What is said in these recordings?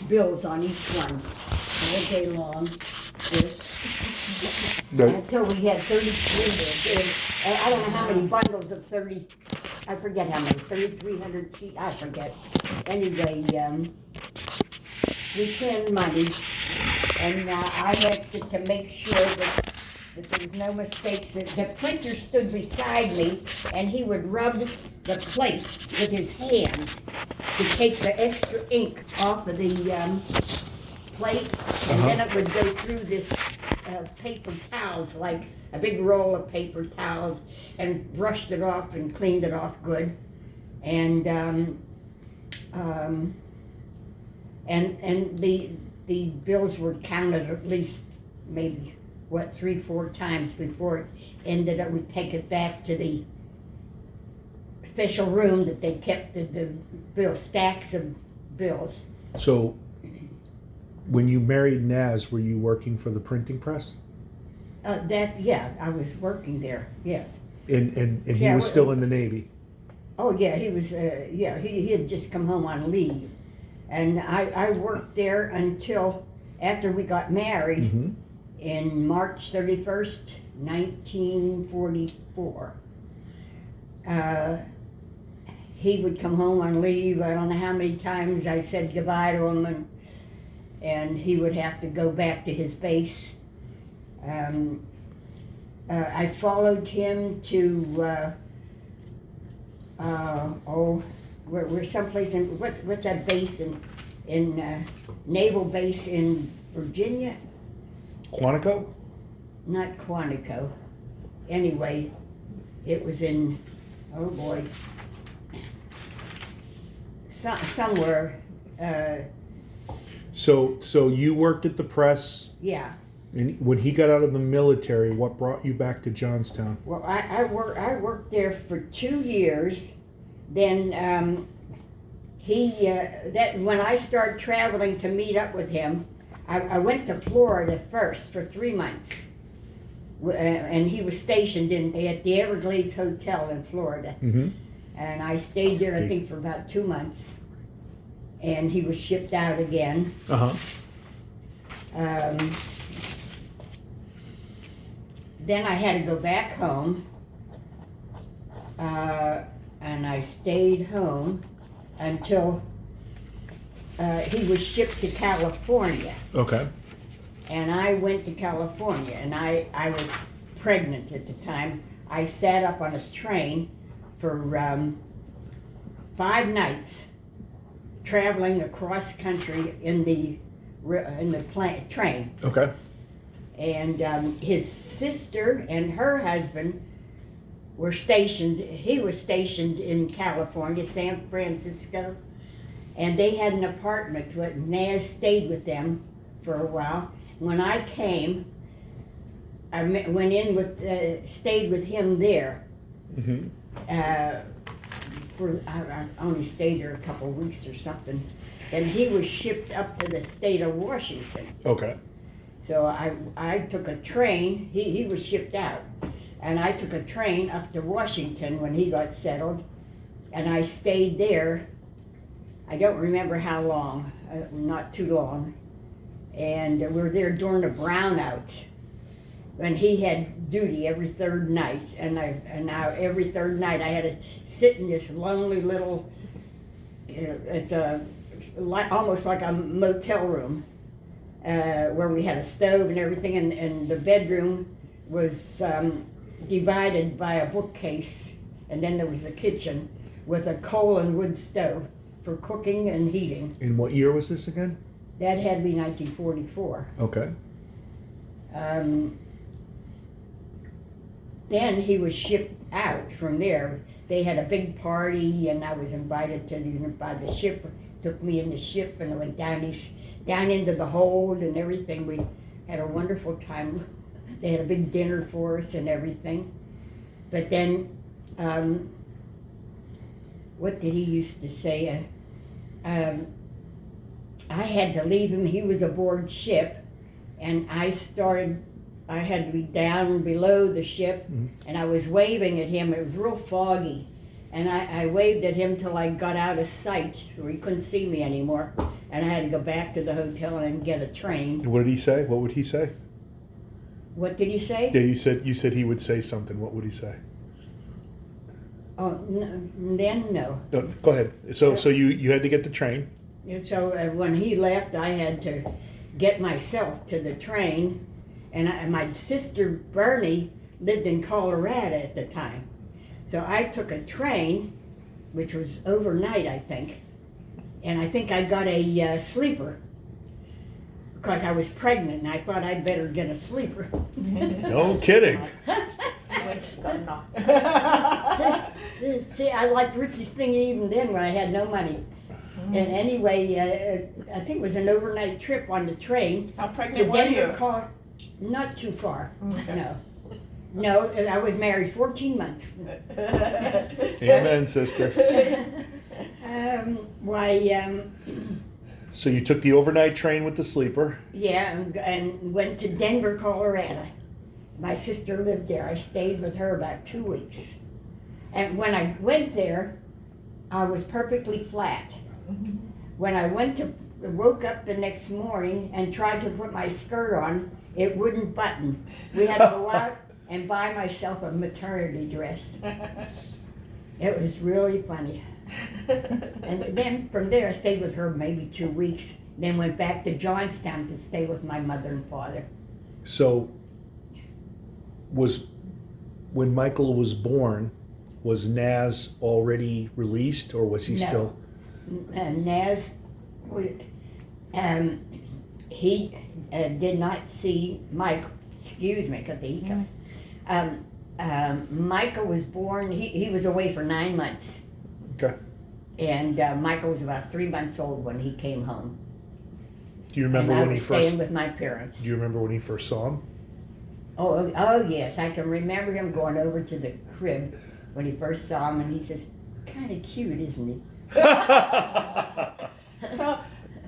bills on each one all day long. Until we had 33 bills. I don't know how many bundles of 30, I forget how many, 3,300 sheets, I forget. Anyway, we spend money, and I had to make sure that there was no mistakes. The printer stood beside me, and he would rub the plate with his hands to take the extra ink off of the plate, and then it would go through this paper towels, like a big roll of paper towels, and brushed it off and cleaned it off good. And the bills were counted at least maybe 3-4 times before it ended up. We'd take it back to the special room that they kept the bill stacks of bills. So, when you married Naz, were you working for the printing press? I was working there. Yes. And he was still in the Navy. Oh yeah, he was. He had just come home on leave, and I worked there until after we got married in March 31st, 1944. He would come home on leave. I don't know how many times I said goodbye to him, and he would have to go back to his base. I followed him to we're someplace in what's that base in naval base in Virginia? Quantico? Not Quantico. Anyway, it was in somewhere. So you worked at the press. Yeah. And when he got out of the military, what brought you back to Johnstown? Well, I worked there for 2 years. Then when I started traveling to meet up with him, I went to Florida first for 3 months, and he was stationed at the Everglades Hotel in Florida, and I stayed there I think for about 2 months, and he was shipped out again. Then I had to go back home, and I stayed home until he was shipped to California. Okay. And I went to California, and I was pregnant at the time. I sat up on a train for 5 nights, traveling across country in the train. Okay. And his sister and her husband were stationed, he was stationed in California, San Francisco, and they had an apartment. Naz stayed with them for a while. When I came, I stayed with him there. I only stayed there a couple of weeks or something. And he was shipped up to the state of Washington. Okay. So I took a train, he was shipped out, and I took a train up to Washington when he got settled, and I stayed there. I don't remember how long, not too long, and we were there during the brownout, when he had duty every 3rd night, and every 3rd night I had to sit in this lonely little, it's almost like a motel room. Where we had a stove and everything, and the bedroom was divided by a bookcase, and then there was a kitchen with a coal and wood stove for cooking and heating. And what year was this again? That had to be 1944. Okay. Then he was shipped out from there. They had a big party, and I was invited by the ship. Took me in the ship, and I went down into the hold and everything. We had a wonderful time. They had a big dinner for us and everything. But then, what did he used to say? I had to leave him. He was aboard ship, and I had to be down below the ship, and I was waving at him. It was real foggy, and I waved at him till I got out of sight, where he couldn't see me anymore. and I had to go back to the hotel and get a train. What did he say? What would he say? What did he say? Yeah, you said he would say something. What would he say? Oh, then no. No, go ahead. So you had to get the train. And so when he left, I had to get myself to the train, and my sister Bernie lived in Colorado at the time. So I took a train, which was overnight, I think, and I think I got a sleeper because I was pregnant and I thought I'd better get a sleeper. No kidding. See, I liked richest thing even then when I had no money. And anyway, I think it was an overnight trip on the train. How To pregnant were Denver, you? not too far. Okay. No. No, I was married 14 months. Amen, sister. Why, So you took the overnight train with the sleeper. yeah, and went to Denver, Colorado. My sister lived there. I stayed with her about 2 weeks. And when I went there, I was perfectly flat. When I woke up the next morning and tried to put my skirt on, it wouldn't button. We had to go out and buy myself a maternity dress. It was really funny. And then from there, I stayed with her maybe 2 weeks, then went back to Johnstown to stay with my mother and father. So when Michael was born, was Naz already released, or was he No. still? Naz, he did not see Michael, excuse me, because the hiccups. Michael was born, he was away for 9 months. Okay. And Michael was about 3 months old when he came home. Do you remember and I when he was first? staying with my parents. Do you remember when he first saw him? Oh yes, I can remember him going over to the crib when he first saw him, and he says, "Kind of cute, isn't he?" So,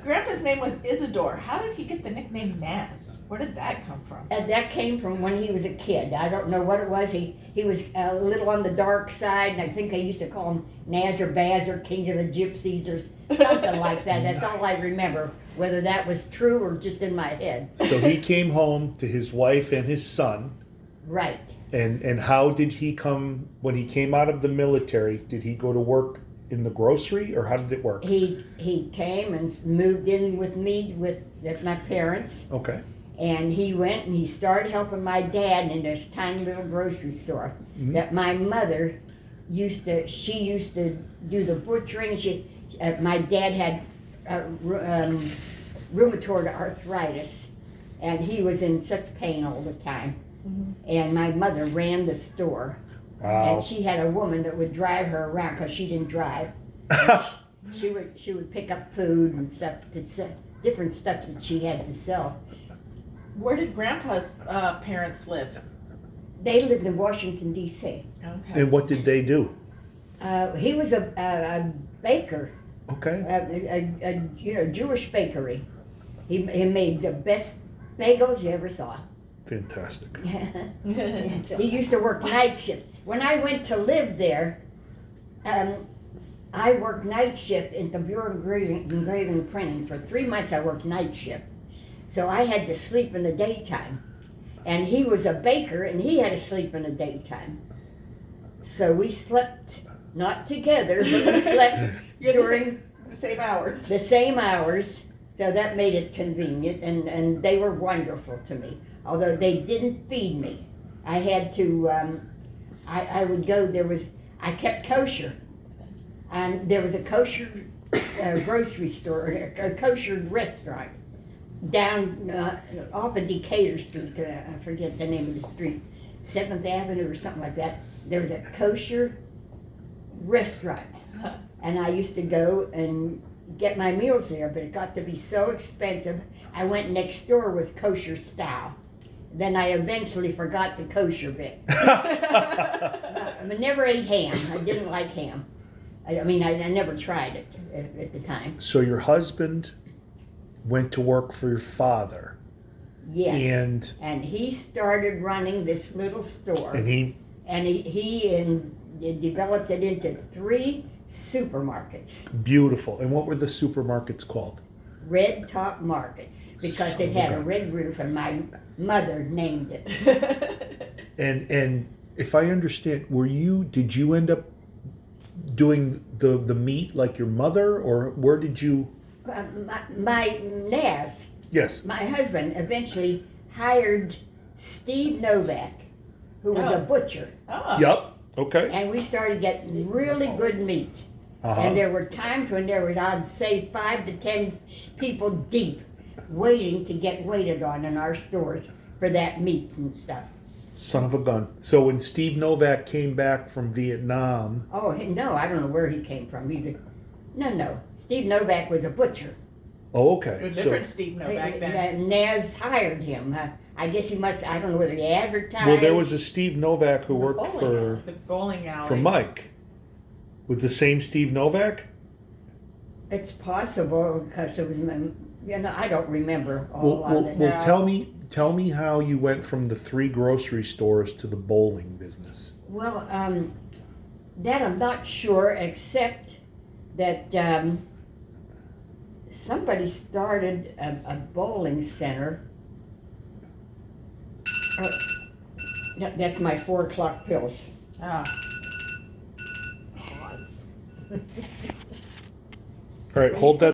Grandpa's name was Isidore. How did he get the nickname Naz? Where did that come from? And that came from when he was a kid. I don't know what it was. He was a little on the dark side, and I think they used to call him Naz or Baz or King of the Gypsies or something like that. That's all I remember. Whether that was true or just in my head. So he came home to his wife and his son. Right. And how did he come when he came out of the military? Did he go to work in the grocery, or how did it work? He came and moved in with me with my parents, Okay. and he went and he started helping my dad in this tiny little grocery store Mhm. that my mother used to do the butchering. My dad had rheumatoid arthritis, and he was in such pain all the time. And my mother ran the store, Wow. and she had a woman that would drive her around because she didn't drive. She would pick up food and stuff, different stuff that she had to sell. Where did Grandpa's parents live? They lived in Washington D.C. Okay. And what did they do? He was a baker, Okay. a Jewish bakery. He made the best bagels you ever saw. Fantastic. He used to work night shift. When I went to live there, I worked night shift in the Bureau of Engraving and Printing. For 3 months I worked night shift. So I had to sleep in the daytime. And he was a baker and he had to sleep in the daytime. So we slept, not together, but we slept during The same hours. the same hours. So that made it convenient, and they were wonderful to me. Although they didn't feed me. I had to, I would go, I kept kosher. And there was a kosher grocery store, a kosher restaurant down off of Decatur Street, I forget the name of the street, 7th Avenue or something like that. There was a kosher restaurant. And I used to go and get my meals there, but it got to be so expensive. I went next door with kosher style. Then I eventually forgot the kosher bit. I never ate ham. I didn't like ham. I never tried it at the time. So your husband went to work for your father. Yes. And he started running this little store. and he He developed it into 3 supermarkets. beautiful. And what were the supermarkets called? Red Top Markets, because it had a red roof and my mother named it. And if I understand, did you end up doing the meat like your mother, or where did you? My Naz, Yes. my husband, eventually hired Steve Novak, who was a Oh. butcher, Oh. Yep. Okay. and we started getting really good meat. And Uh-huh. there were times when there was, I'd say, 5 to 10 people deep waiting to get waited on in our stores for that meat and stuff. Son of a gun. So when Steve Novak came back from Vietnam, Oh, no, I don't know where he came from. No. Steve Novak was a butcher. oh, okay. A So, different Steve no back then. Naz hired him. I guess he must, I don't know whether he advertised. well, there was a Steve Novak who worked The bowling alley. for Mike. With the same Steve Novak? It's possible because it was, I don't remember all of it. Well, No. tell me how you went from the 3 grocery stores to the bowling business. Well, that I'm not sure, except that somebody started a bowling center. That's my 4 o'clock pills. Oh. All right, hold that